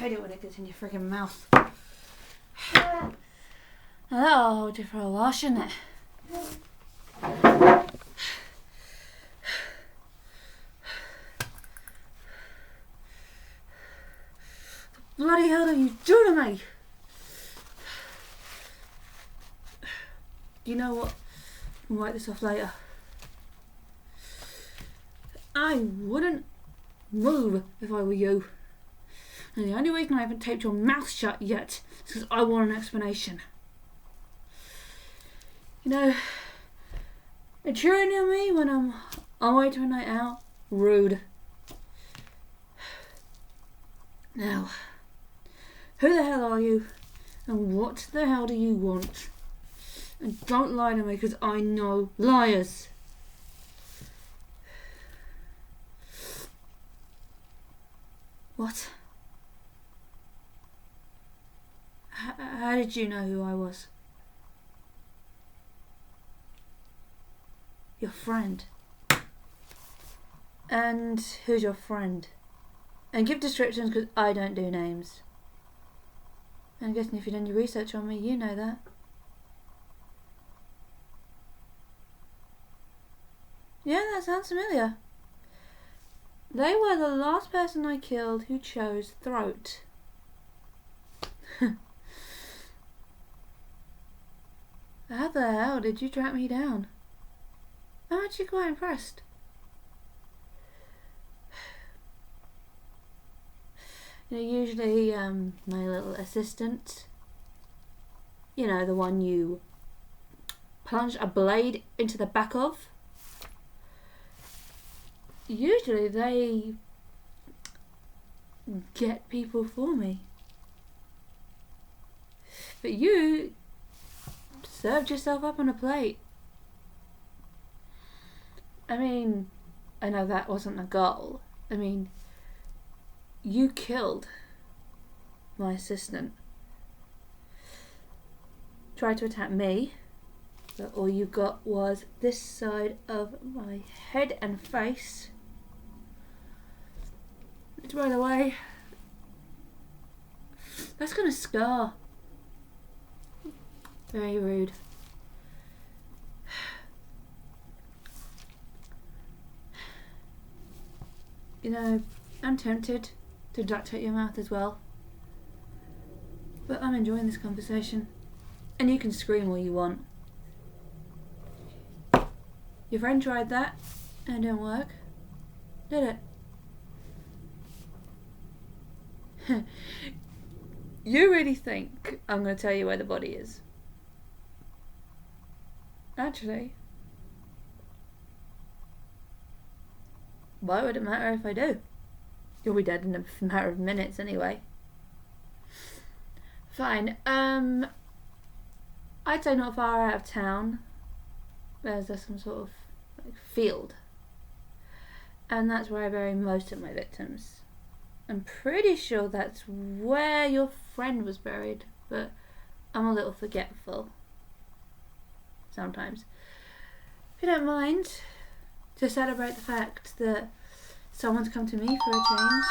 hate it when it gets in your friggin' mouth. Now that'll hold you for a while, shouldn't it? The bloody hell are you doing to me? Do you know what? I'll wipe this off later. I wouldn't move if I were you. And the only reason I haven't taped your mouth shut yet is because I want an explanation. You know, cheering on me when I'm on my way to a night out, rude. Now, who the hell are you? And what the hell do you want? And don't lie to me because I know liars. What? How did you know who I was? Your friend. And who's your friend? And give descriptions because I don't do names. And I'm guessing if you've done your research on me, you know that. Yeah, that sounds familiar. They were the last person I killed who chose throat. How the hell did you track me down? I'm actually quite impressed. You know, usually my little assistant, you know, the one you plunge a blade into the back of, usually they get people for me. But you served yourself up on a plate. I mean, I know that wasn't a goal. I mean, you killed my assistant. Tried to attack me, but all you got was this side of my head and face. It's right away. That's gonna scar. Very rude. You know, I'm tempted to duct tape your mouth as well. But I'm enjoying this conversation. And you can scream all you want. Your friend tried that and it didn't work. Did it? You really think I'm going to tell you where the body is? Actually, why would it matter if I do? You'll be dead in a matter of minutes anyway. Fine. I'd say not far out of town. There's some sort of like field. And that's where I bury most of my victims. I'm pretty sure that's where your friend was buried, but I'm a little forgetful. Sometimes. If you don't mind, to celebrate the fact that someone's come to me for a change.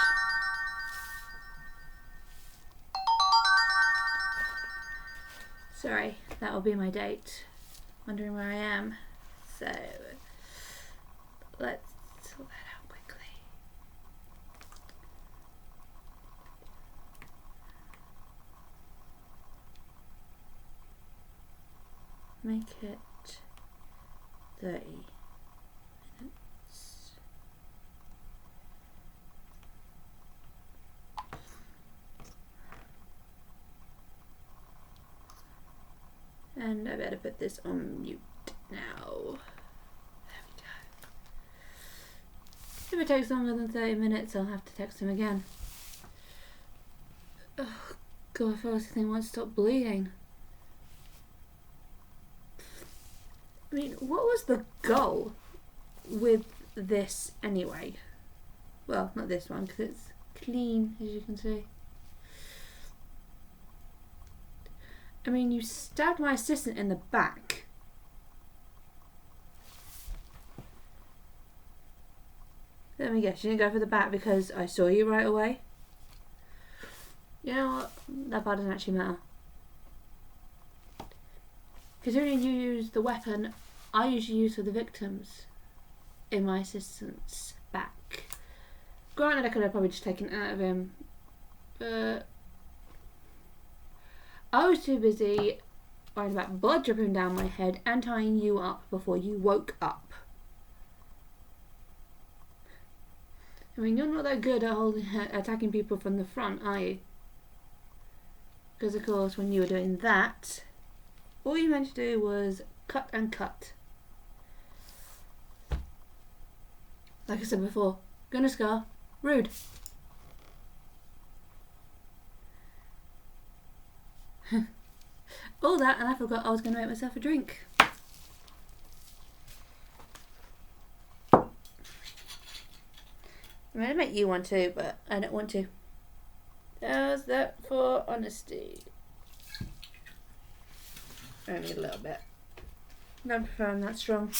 Sorry, that will be my date. Wondering where I am. So, let's sort that out quickly. Make it 30 minutes. And I better put this on mute now. There we go. If it takes longer than 30 minutes, I'll have to text him again. Oh, God, I feel like the thing won't stop bleeding. I mean, what was the goal with this anyway? Well, not this one, because it's clean, as you can see. I mean, you stabbed my assistant in the back. Let me guess, you didn't go for the back because I saw you right away? You know what? That part doesn't actually matter. Considering you use the weapon I usually use for the victims in my assistance back. Granted, I could have probably just taken it out of him, but I was too busy worrying about blood dripping down my head and tying you up before you woke up. I mean, you're not that good at attacking people from the front, are you? Because of course, when you were doing that, all you meant to do was cut and cut. Like I said before, gonna scar, rude. All that, and I forgot I was going to make myself a drink. I'm going to make you one too, but I don't want to. How's that for honesty? Only a little bit. I don't prefer them that strong,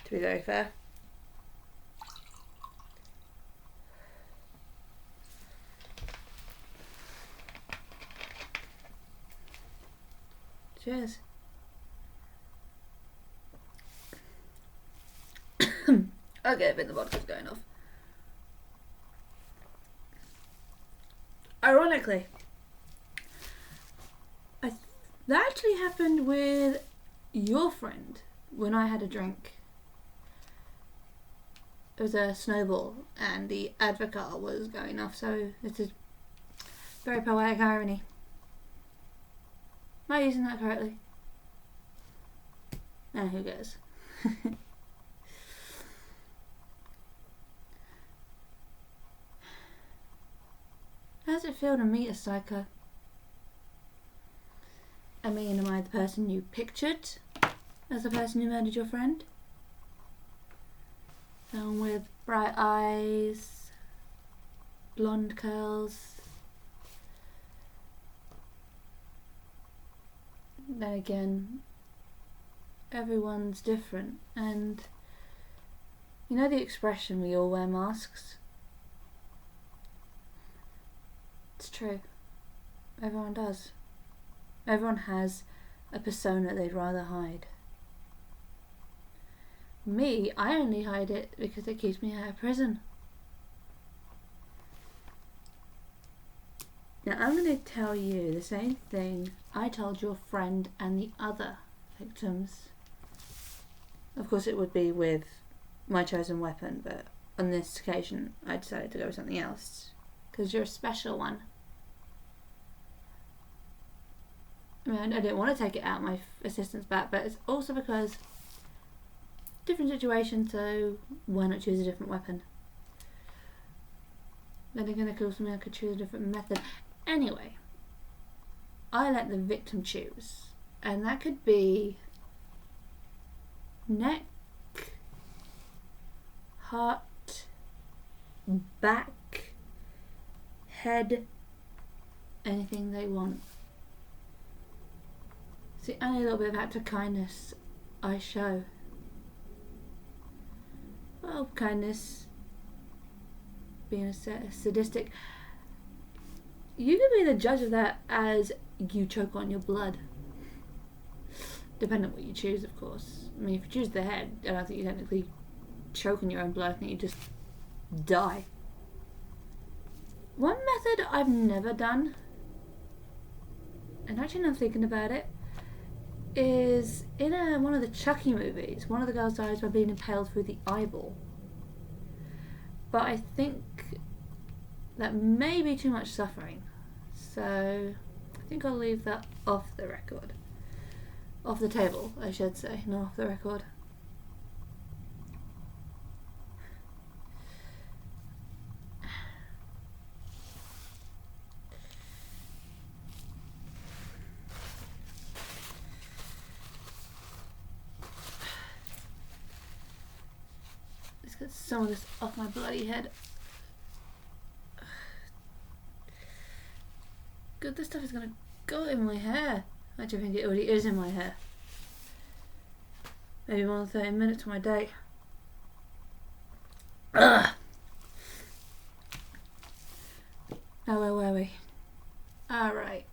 to be very fair. Cheers. Okay, I think the vodka's going off. Ironically, that actually happened with your friend when I had a drink. It was a snowball and the advocate was going off, so it's a very poetic irony. Am I using that correctly? No, who cares? How does it feel to meet a psycho? I mean, am I the person you pictured as the person who murdered your friend? Someone with bright eyes, blonde curls. Then again, everyone's different, and you know the expression, we all wear masks? It's true. Everyone does. Everyone has a persona they'd rather hide. Me, I only hide it because it keeps me out of prison. Now I'm going to tell you the same thing I told your friend and the other victims. Of course it would be with my chosen weapon, but on this occasion I decided to go with something else. Because you're a special one. I mean, I didn't want to take it out my assistant's back, but it's also because different situation, so why not choose a different weapon? Then again, of course, I could choose a different method. Anyway, I let the victim choose, and that could be neck, heart, back, head, anything they want. See, only a little bit of act of kindness I show. Well, kindness, being a sadistic, you can be the judge of that as you choke on your blood. Depending on what you choose, of course. I mean, if you choose the head, I don't think you technically choke on your own blood, I think you just die. One method I've never done, and actually now thinking about it, is in one of the Chucky movies, one of the girls dies by being impaled through the eyeball. But I think that may be too much suffering, so I think I'll leave that off the record. Off the table, I should say, not off the record. Let's get some of this off my bloody head. God, this stuff is gonna go in my hair. Actually, I think it already is in my hair. Maybe more than 30 minutes of my day. Ugh. Oh, where were we? Alright.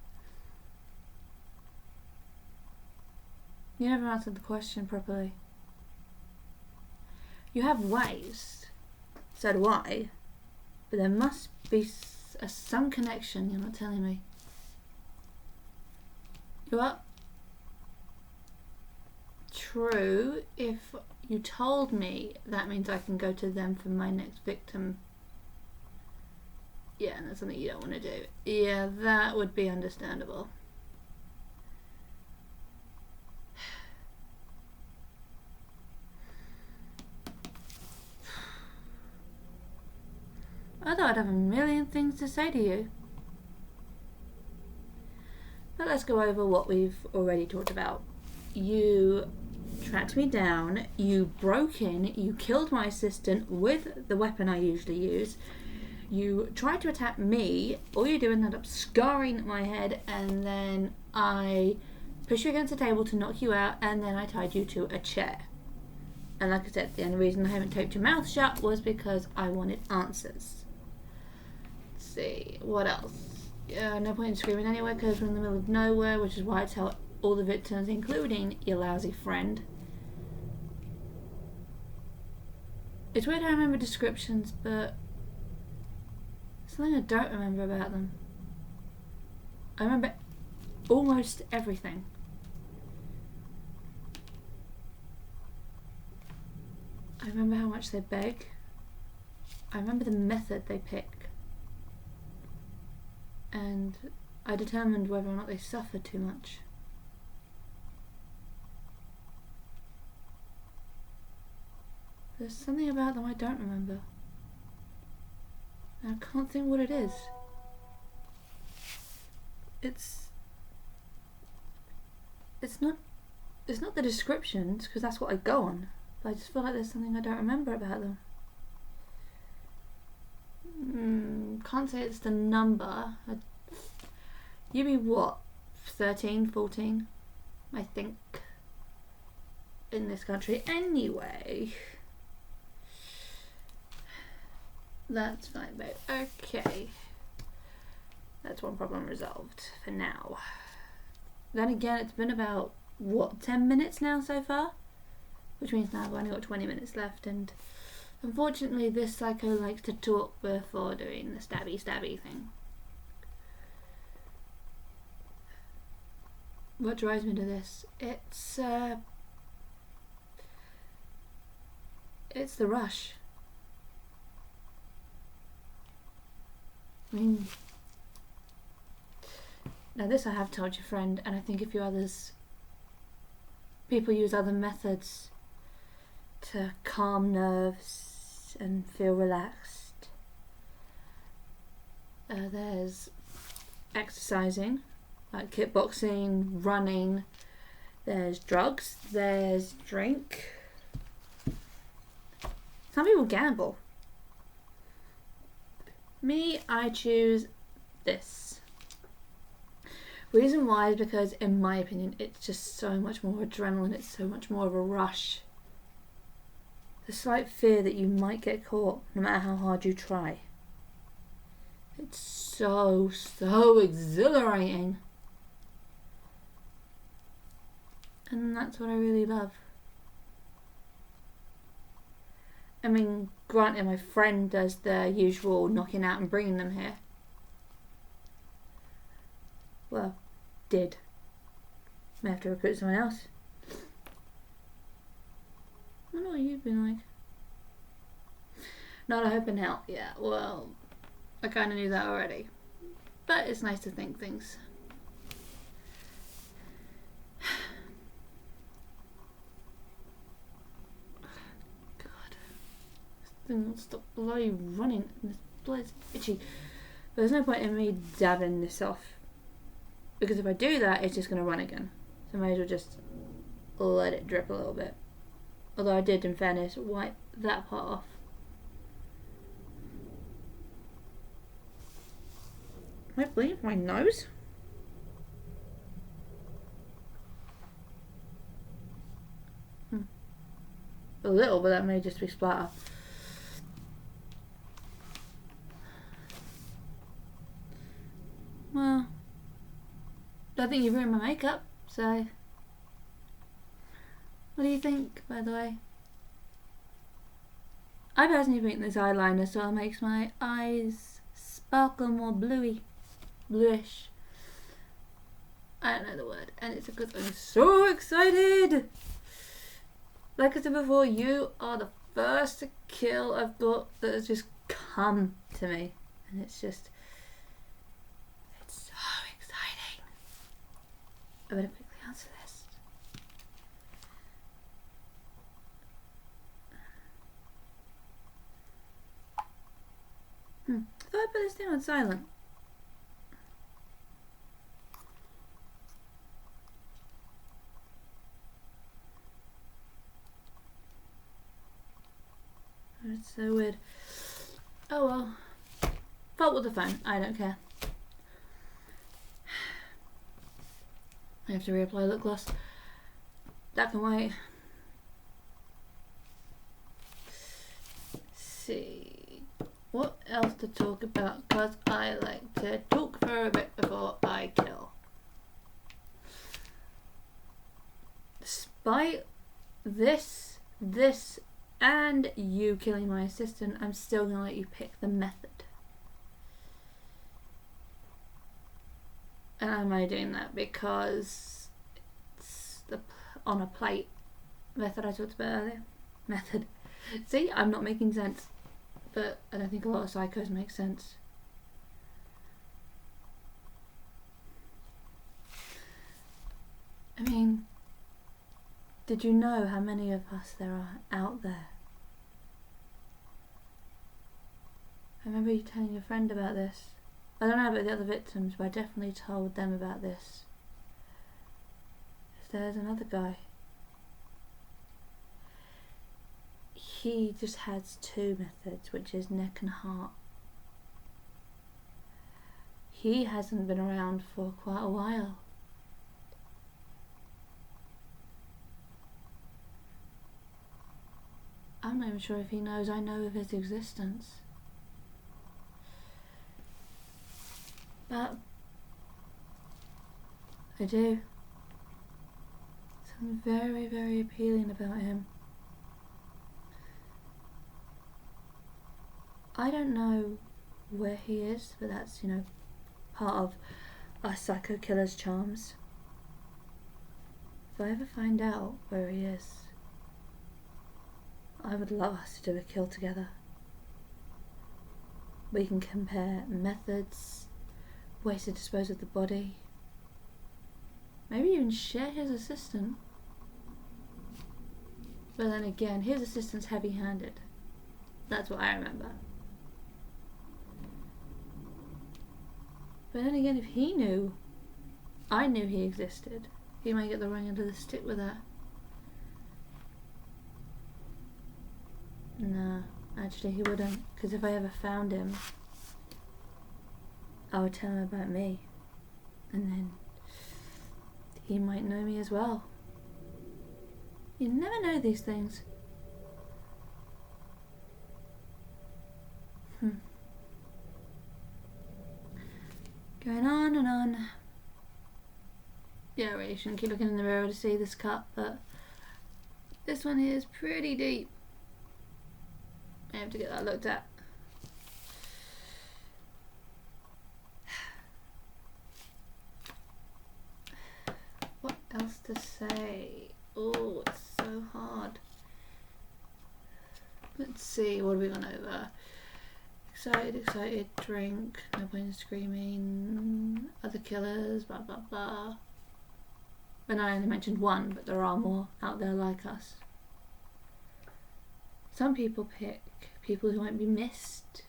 You never answered the question properly. You have ways. So do I. But there must be some connection you're not telling me. You what? True. If you told me, that means I can go to them for my next victim. Yeah, and that's something you don't want to do. Yeah, that would be understandable. I thought I'd have a million things to say to you. But let's go over what we've already talked about. You tracked me down, you broke in, you killed my assistant with the weapon I usually use, you tried to attack me, all you do ended up scarring my head, and then I pushed you against the table to knock you out, and then I tied you to a chair. And like I said, the only reason I haven't taped your mouth shut was because I wanted answers. Let's see, what else? No point in screaming anywhere because we're in the middle of nowhere, which is why I tell all the victims, including your lousy friend. It's weird I remember descriptions, but something I don't remember about them. I remember almost everything. I remember how much they beg. I remember the method they pick. And I determined whether or not they suffered too much. There's something about them I don't remember. And I can't think what it is. It's not the descriptions, because that's what I go on. But I just feel like there's something I don't remember about them. Can't say it's the number. You be what? 13, 14? I think. In this country. Anyway. That's fine, babe. Okay. That's one problem resolved for now. Then again, it's been about, what, 10 minutes now so far? Which means now I've only got 20 minutes left, and unfortunately this psycho likes to talk before doing the stabby thing. What drives me to this? It's the rush. I mean, now this I have told your friend, and I think a few others. People use other methods to calm nerves and feel relaxed. There's exercising, like kickboxing, running. There's drugs. There's drink. Some people gamble. Me, I choose this. Reason why is because, in my opinion, it's just so much more adrenaline, it's so much more of a rush. The slight fear that you might get caught, no matter how hard you try. It's so exhilarating. And that's what I really love. I mean, granted, my friend does the usual knocking out and bringing them here. Well, did. May have to recruit someone else. I wonder what you've been like. Not a hope in hell. Yeah, well, I kind of knew that already. But it's nice to think things. Won't stop bloody running. This blood's itchy. But there's no point in me dabbing this off, because if I do that, it's just going to run again. So I may as well just let it drip a little bit. Although I did, in fairness, wipe that part off. Am I bleeding from my nose? A little, but that may just be splatter. think you've ruined my makeup, so... What do you think, by the way? I personally think this eyeliner sort of makes my eyes sparkle more bluish. I don't know the word, and it's because I'm so excited! Like I said before, you are the first kill I've got that has just come to me. And it's just... It's so exciting. I better quickly answer this. I thought I put this thing on silent. It's so weird. Oh well. Fault with the phone. I don't care. I have to reapply lip gloss. That can wait. See. What else to talk about? Because I like to talk for a bit before I kill. Despite this, and you killing my assistant, I'm still going to let you pick the method. And I'm only doing that because it's the on a plate method I talked about earlier. Method. See, I'm not making sense. But I don't think a lot of psychos make sense. I mean, did you know how many of us there are out there? I remember you telling your friend about this. I don't know about the other victims, but I definitely told them about this. There's another guy. He just has two methods, which is neck and heart. He hasn't been around for quite a while. I'm not even sure if he knows I know of his existence. But I do. Something very, very appealing about him. I don't know where he is, but that's, part of us psycho killers' charms. If I ever find out where he is, I would love us to do a kill together. We can compare methods, ways to dispose of the body, maybe even share his assistant. But then again, his assistant's heavy-handed. That's what I remember. But then again, if he knew, I knew he existed, he might get the wrong end of the stick with that. No, actually he wouldn't, because if I ever found him, I would tell him about me, and then he might know me as well. You never know these things. Going on and on. Yeah, I really shouldn't keep looking in the mirror to see this cut, but this one here is pretty deep. I have to get that looked at. What else to say? Oh, it's so hard. Let's see, what have we gone over? Excited, drink, no point in screaming, other killers, blah blah blah. And I only mentioned one, but there are more out there like us. Some people pick people who won't be missed.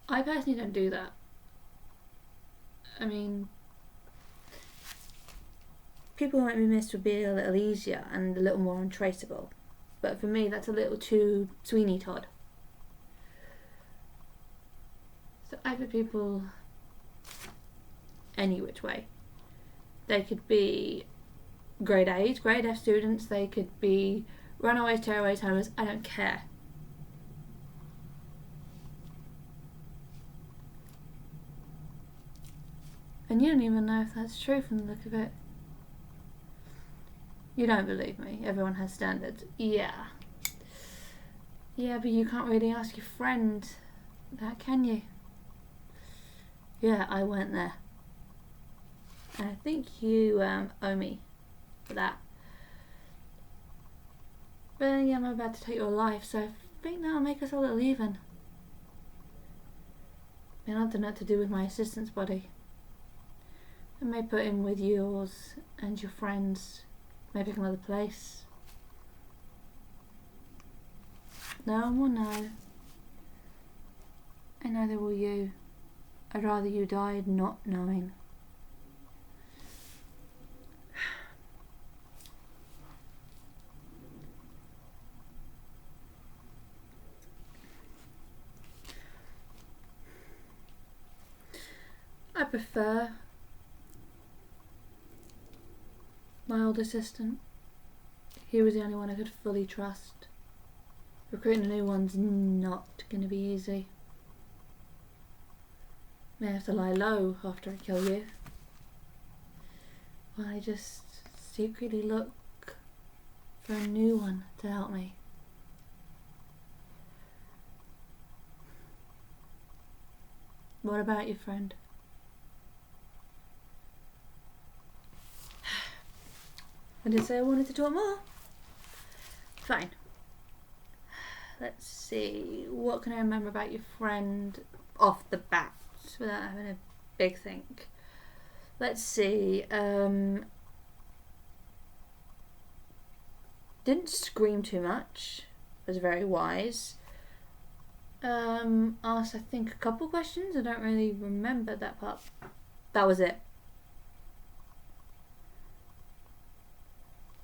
I personally don't do that. I mean, people who won't be missed would be a little easier and a little more untraceable. But for me, that's a little too Sweeney Todd. So I put people any which way. They could be grade A's, grade F students, they could be runaways, tearaways, homers, I don't care. And you don't even know if that's true from the look of it. You don't believe me. Everyone has standards. Yeah. Yeah, but you can't really ask your friend that, can you? Yeah, I went there. And I think you owe me for that. But then again, I'm about to take your life, so I think that'll make us a little even. And I don't know what to do with my assistant's body. I may put him with yours and your friends. Maybe another place. No one will know. And neither will you. I'd rather you died not knowing. I prefer my old assistant. He was the only one I could fully trust. Recruiting a new one's not going to be easy. May have to lie low after I kill you. While I just secretly look for a new one to help me. What about your friend? I did say I wanted to talk more. Fine. Let's see. What can I remember about your friend off the bat without having a big think? Let's see. Didn't scream too much. Was very wise. Asked, I think, a couple questions. I don't really remember that part. That was it.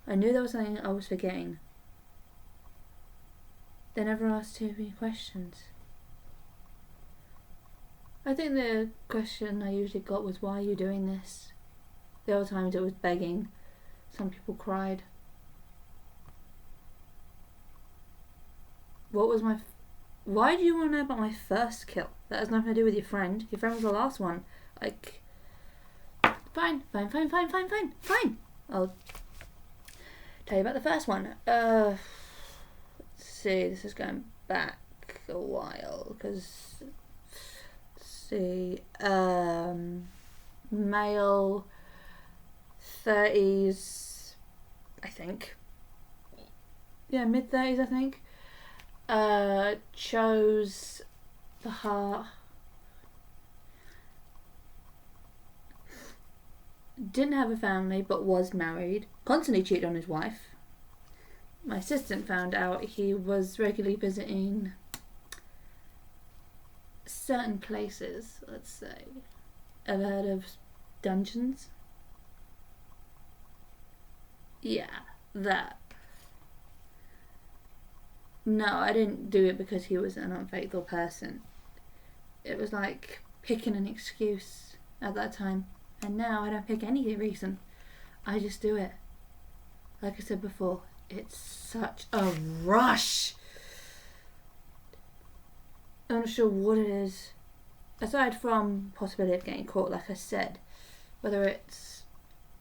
I knew there was something I was forgetting. They never asked too many questions. I think the question I usually got was, why are you doing this? The other times it was begging. Some people cried. What was my... Why do you want to know about my first kill? That has nothing to do with your friend. Your friend was the last one. Like... Fine. I'll tell you about the first one. Let's see, this is going back a while, because... Let's see... Male... 30s... I think. Yeah, mid-30s, I think. Chose the heart. Didn't have a family, but was married. Constantly cheated on his wife. My assistant found out he was regularly visiting certain places, let's say. Ever heard of dungeons? Yeah, that. No, I didn't do it because he was an unfaithful person. It was like picking an excuse at that time. And now I don't pick any reason. I just do it. Like I said before, it's such a rush. I'm not sure what it is. Aside from possibility of getting caught, like I said. Whether it's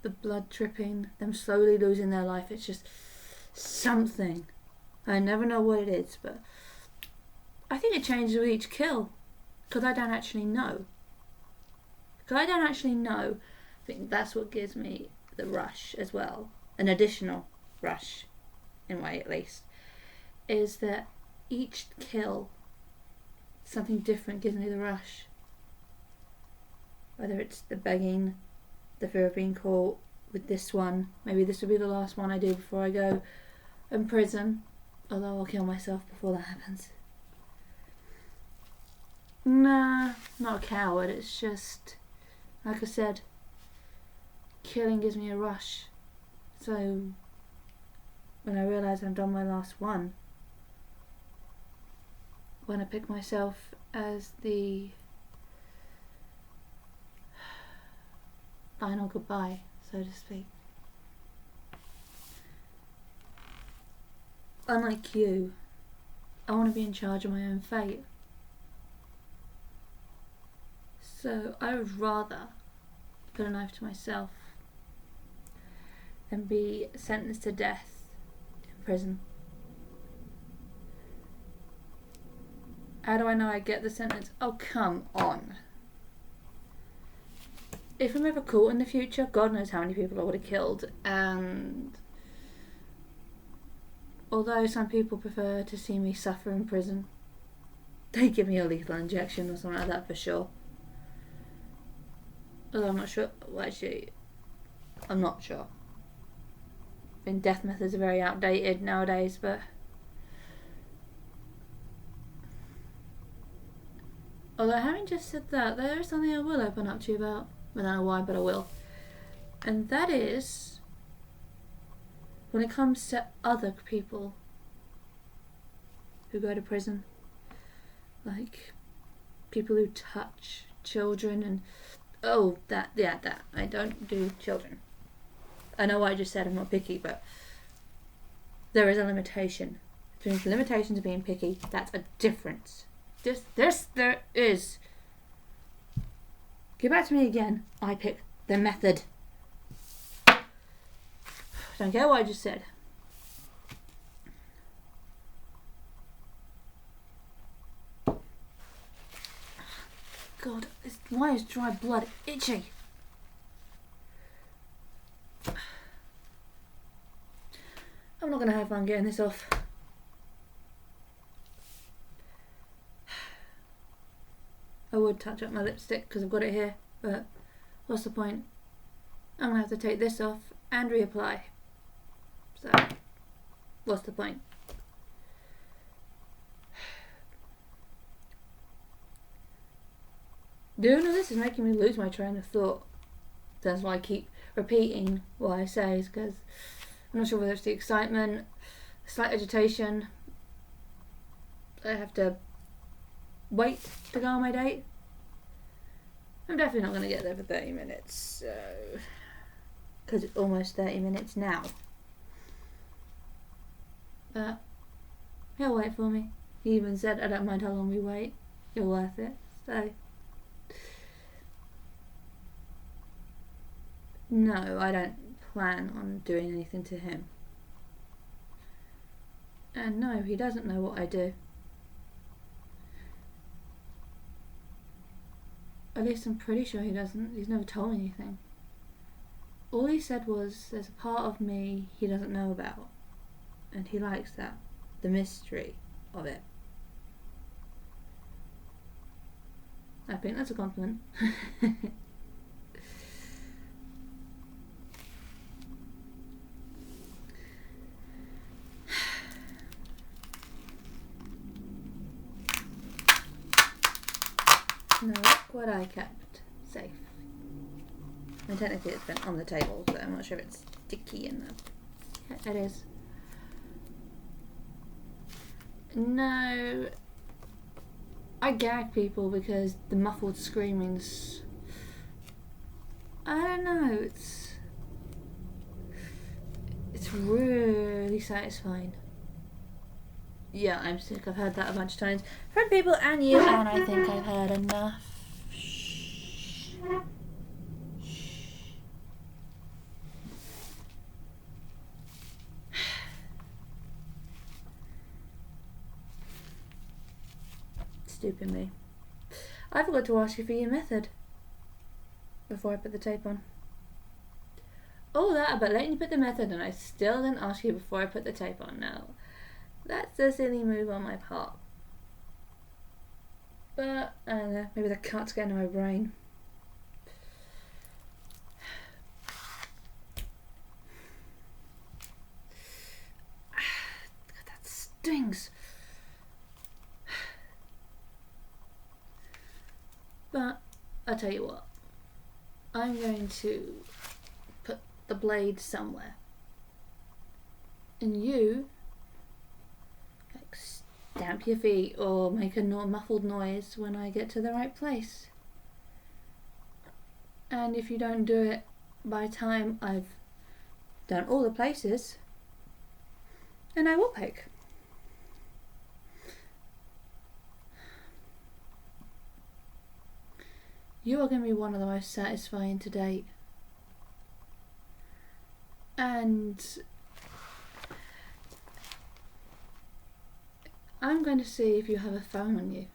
the blood dripping, them slowly losing their life, it's just something. I never know what it is, but I think it changes with each kill. Because I don't actually know. I think that's what gives me the rush as well. An additional rush, in a way at least. Is that each kill, something different gives me the rush. Whether it's the begging, the fear of being caught with this one. Maybe this will be the last one I do before I go in prison. Although I'll kill myself before that happens. Nah, not a coward. It's just, like I said, killing gives me a rush. So, when I realise I've done my last one, when I pick myself as the final goodbye, so to speak. Unlike you, I want to be in charge of my own fate. So I would rather put a knife to myself and be sentenced to death in prison. How do I know I get the sentence? Oh, come on. If I'm ever caught in the future, God knows how many people I would have killed. And although some people prefer to see me suffer in prison, they give me a lethal injection or something like that for sure. Although I'm not sure. Well, actually, I'm not sure. I mean, death methods are very outdated nowadays, but although having just said that, there is something I will open up to you about. I don't know why, but I will. And that is when it comes to other people who go to prison, like people who touch children and that I don't do children. I know I just said I'm not picky, but there is a limitation. Between the limitations of being picky, that's a difference. There is. Get back to me again. I pick the method. Don't care what I just said. God, why is dry blood itchy? I'm not going to have fun getting this off. I would touch up my lipstick because I've got it here, but what's the point? I'm going to have to take this off and reapply. So, what's the point? Doing all this is making me lose my train of thought. That's why I keep repeating what I say, is because I'm not sure whether it's the excitement, slight agitation. I have to wait to go on my date. I'm definitely not going to get there for 30 minutes, so because it's almost 30 minutes now. But he'll wait for me. He even said, I don't mind how long we wait, you're worth it. So no, I don't plan on doing anything to him. And no, he doesn't know what I do. At least I'm pretty sure he doesn't. He's never told me anything. All he said was, there's a part of me he doesn't know about. And he likes that. The mystery of it. I think that's a compliment. Now look what I kept safe. I mean, technically it's been on the table, so I'm not sure if it's sticky in there. Yeah, it is. No, I gag people because the muffled screamings, I don't know, it's really satisfying. Yeah, I'm sick. I've heard that a bunch of times from people and you, and I think I've heard enough. Shh. Stupid me. I forgot to ask you for your method before I put the tape on. All that about letting you put the method, and I still didn't ask you before I put the tape on. Now, that's a silly move on my part. But, I don't know, maybe the cat's getting into my brain. God, that stings. But, I'll tell you what. I'm going to put the blade somewhere. And you stamp your feet or make a muffled noise when I get to the right place. And if you don't do it by the time I've done all the places, then I will pick. you are going to be one of the most satisfying to date. And I'm going to see if you have a phone on you.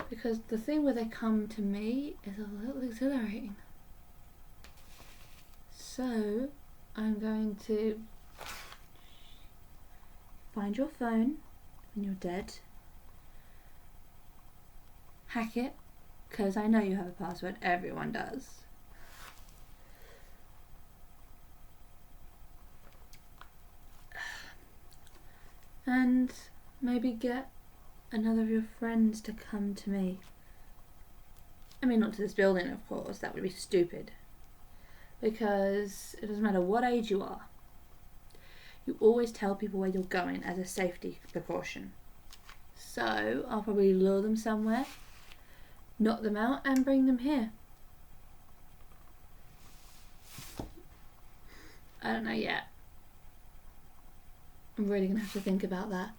Because the thing where they come to me is a little exhilarating. So I'm going to find your phone when you're dead, hack it, because I know you have a password, everyone does. And maybe get another of your friends to come to me. I mean, not to this building, of course, that would be stupid. Because it doesn't matter what age you are, you always tell people where you're going as a safety precaution. So I'll probably lure them somewhere, knock them out, and bring them here. I don't know yet. I'm really going to have to think about that.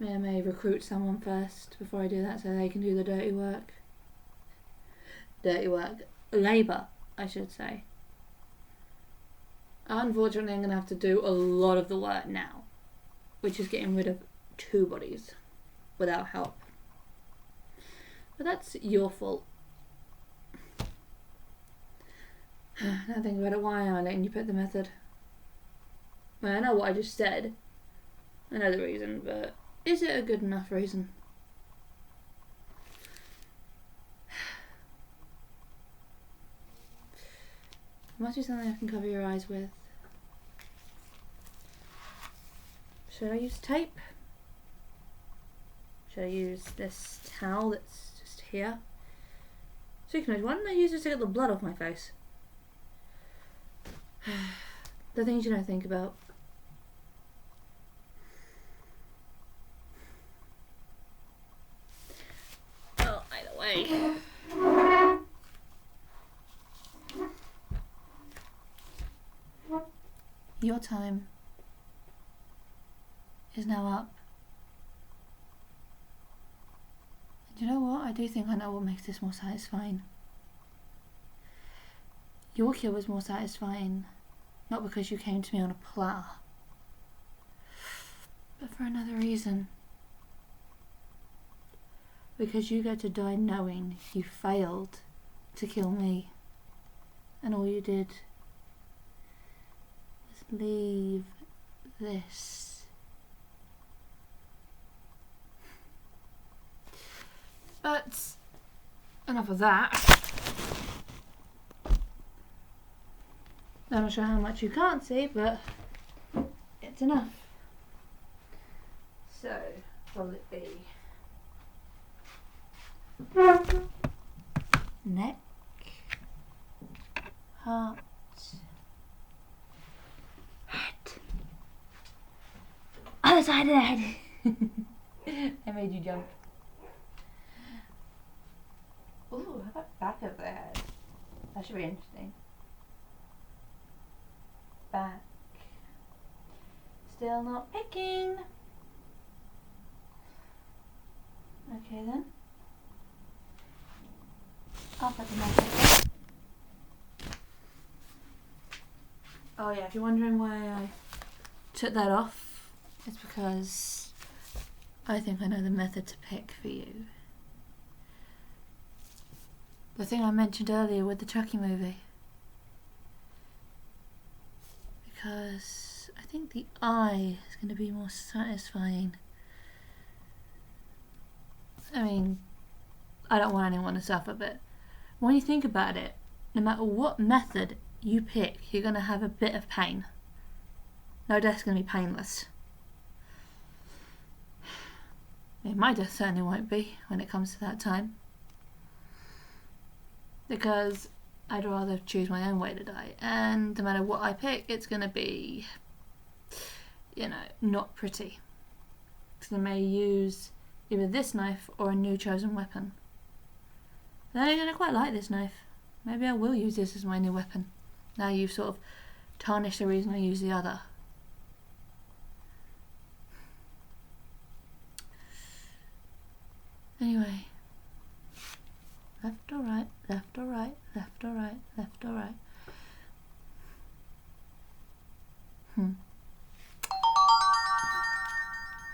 I may recruit someone first before I do that so they can do the dirty work. Labour, I should say. Unfortunately, I'm going to have to do a lot of the work now, which is getting rid of 2 bodies without help. But that's your fault. Now think about it, why am I letting you pick the method? Well, I know what I just said. I know the reason, but is it a good enough reason? It must be something I can cover your eyes with. Should I use tape? Should I use this towel that's just here? Speaking of, why didn't I use this to get the blood off my face? The things you don't think about. Oh, either way. Your time is now up. And you know what? I do think I know what makes this more satisfying. Your kill was more satisfying, not because you came to me on a platter, but for another reason. Because you get to die knowing you failed to kill me, and all you did was leave this. But enough of that. I'm not sure how much you can't see, but it's enough. So, what will it be? Neck, heart, head. Other side of the head. I made you jump. Ooh, how about back of the head? That should be interesting. Back. Still not picking. Okay then. I'll put the knife. Oh yeah, if you're wondering why I took that off, it's because I think I know the method to pick for you. The thing I mentioned earlier with the Chucky movie. Because I think the eye is going to be more satisfying. I mean, I don't want anyone to suffer, but when you think about it, no matter what method you pick, you're going to have a bit of pain. No death's going to be painless. I mean, my death certainly won't be when it comes to that time. Because I'd rather choose my own way to die, and no matter what I pick, it's going to be, you know, not pretty. Because I may use either this knife or a new chosen weapon. Then I'm going to quite like this knife. Maybe I will use this as my new weapon. Now you've sort of tarnished the reason I use the other. Anyway, left or right, left or right, left or right, left or right.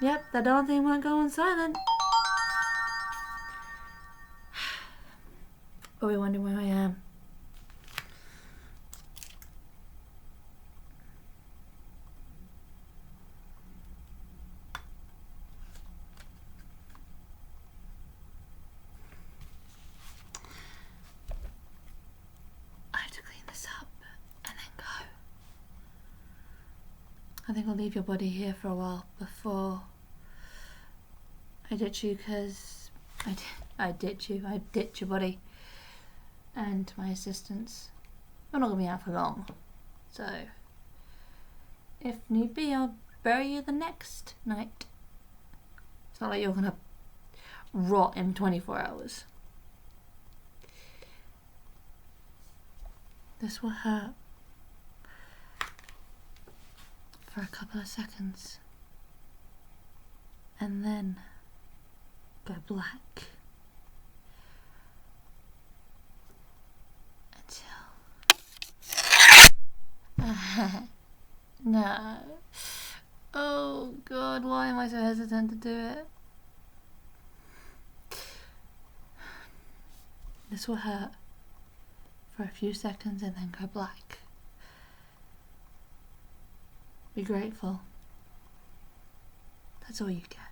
Yep, that darn thing won't go on silent. Probably wondering where I am. I have to clean this up and then go. I think I'll leave your body here for a while before I ditch you, because I ditch your body and my assistants. I'm not going to be out for long, so if need be, I'll bury you the next night. It's not like you're going to rot in 24 hours. This will hurt for a couple of seconds and then go black until no. Oh God, why am I so hesitant to do it? This will hurt for a few seconds and then go black. Be grateful. That's all you get.